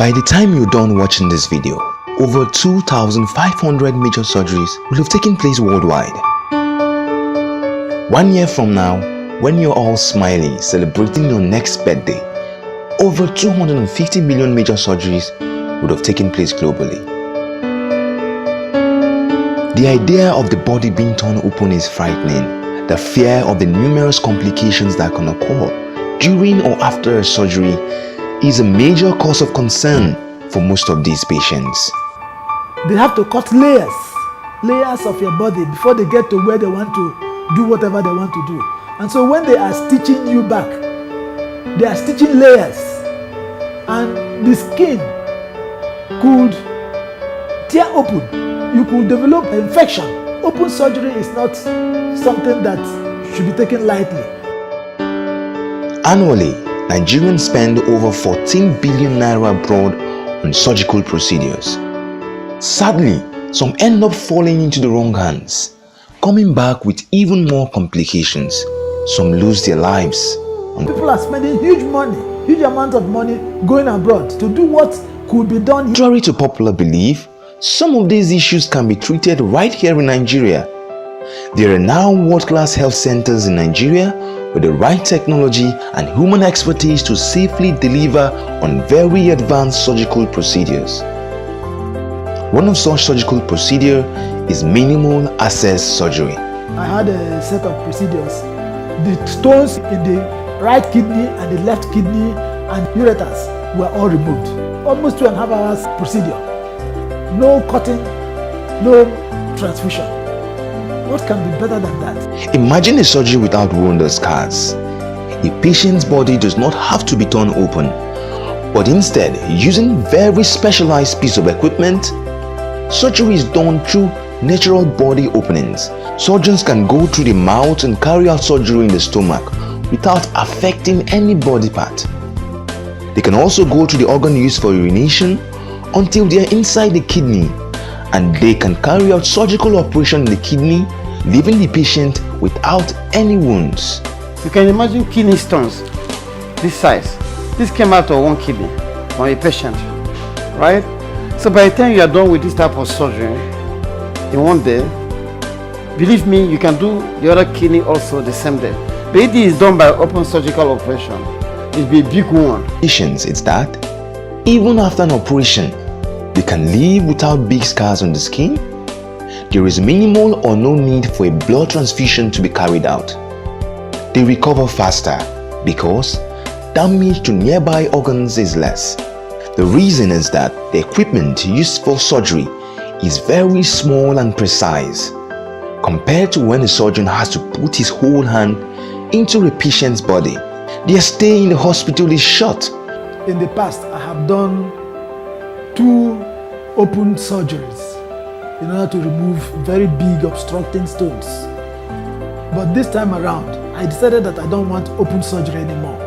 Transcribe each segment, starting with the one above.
By the time you're done watching this video, over 2,500 major surgeries will have taken place worldwide. 1 year from now, when you're all smiling, celebrating your next birthday, over 250 million major surgeries would have taken place globally. The idea of the body being torn open is frightening. The fear of the numerous complications that can occur during or after a surgery is a major cause of concern for most of these patients. They have to cut layers of your body before they get to where they want to do whatever they want to do. And so when they are stitching you back, they are stitching layers, and the skin could tear open. You could develop an infection. Open surgery is not something that should be taken lightly. Annually, Nigerians spend over 14 billion naira abroad on surgical procedures. Sadly, some end up falling into the wrong hands, coming back with even more complications. Some lose their lives. People are spending huge amount of money going abroad to do what could be done. Contrary to popular belief, some of these issues can be treated right here in Nigeria. There are now world-class health centers in Nigeria with the right technology and human expertise to safely deliver on very advanced surgical procedures. One of such surgical procedures is minimal access surgery. I had a set of procedures. The stones in the right kidney and the left kidney and ureters were all removed. Almost 2.5 hours procedure. No cutting, no transfusion. What can be better than that? Imagine a surgery without wound or scars. A patient's body does not have to be torn open, but instead, using very specialized piece of equipment, surgery is done through natural body openings. Surgeons can go through the mouth and carry out surgery in the stomach without affecting any body part. They can also go to the organ used for urination until they are inside the kidney, and they can carry out surgical operation in the kidney, leaving the patient without any wounds. You can imagine kidney stones this size. This came out of one kidney on a patient, right? So by the time you are done with this type of surgery in one day, believe me, you can do the other kidney also the same day. But if it is done by open surgical operation, it will be a big one. Patients, it's that even after an operation, they can live without big scars on the skin. There is minimal or no need for a blood transfusion to be carried out. They recover faster because damage to nearby organs is less. The reason is that the equipment used for surgery is very small and precise compared to when a surgeon has to put his whole hand into a patient's body. Their stay in the hospital is short. In the past, I have done 2 open surgeries in order to remove very big obstructing stones. But this time around, I decided that I don't want open surgery anymore.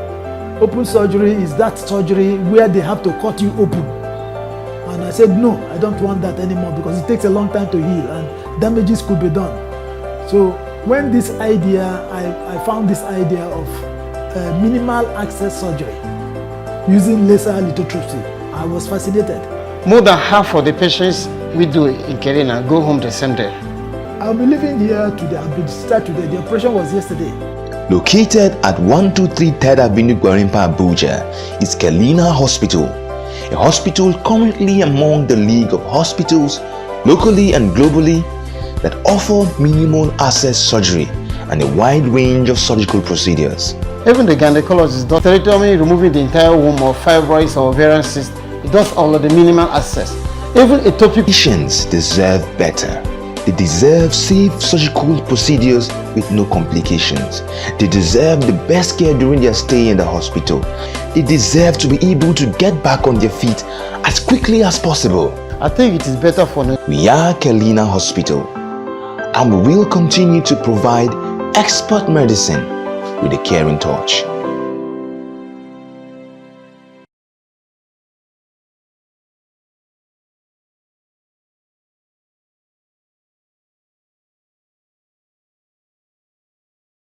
Open surgery is that surgery where they have to cut you open. And I said, no, I don't want that anymore because it takes a long time to heal and damages could be done. So when this idea, I found this idea of minimal access surgery using laser lithotripsy, I was fascinated. More than half of the patients we do in Kelina go home the same day. I'll be living here today. I'll be start today. The operation was yesterday. Located at 123 3rd Avenue, Gwarinpa, Abuja, is Kelina Hospital, a hospital currently among the league of hospitals locally and globally that offer minimal access surgery and a wide range of surgical procedures. Even the gynecologist does territory removing the entire womb or fibroids or ovarian cyst. It does all of the minimal access. Even ectopic patients deserve better. They deserve safe surgical procedures with no complications. They deserve the best care during their stay in the hospital. They deserve to be able to get back on their feet as quickly as possible. I think it is better for them. We are Kelina Hospital, and we will continue to provide expert medicine with a caring touch.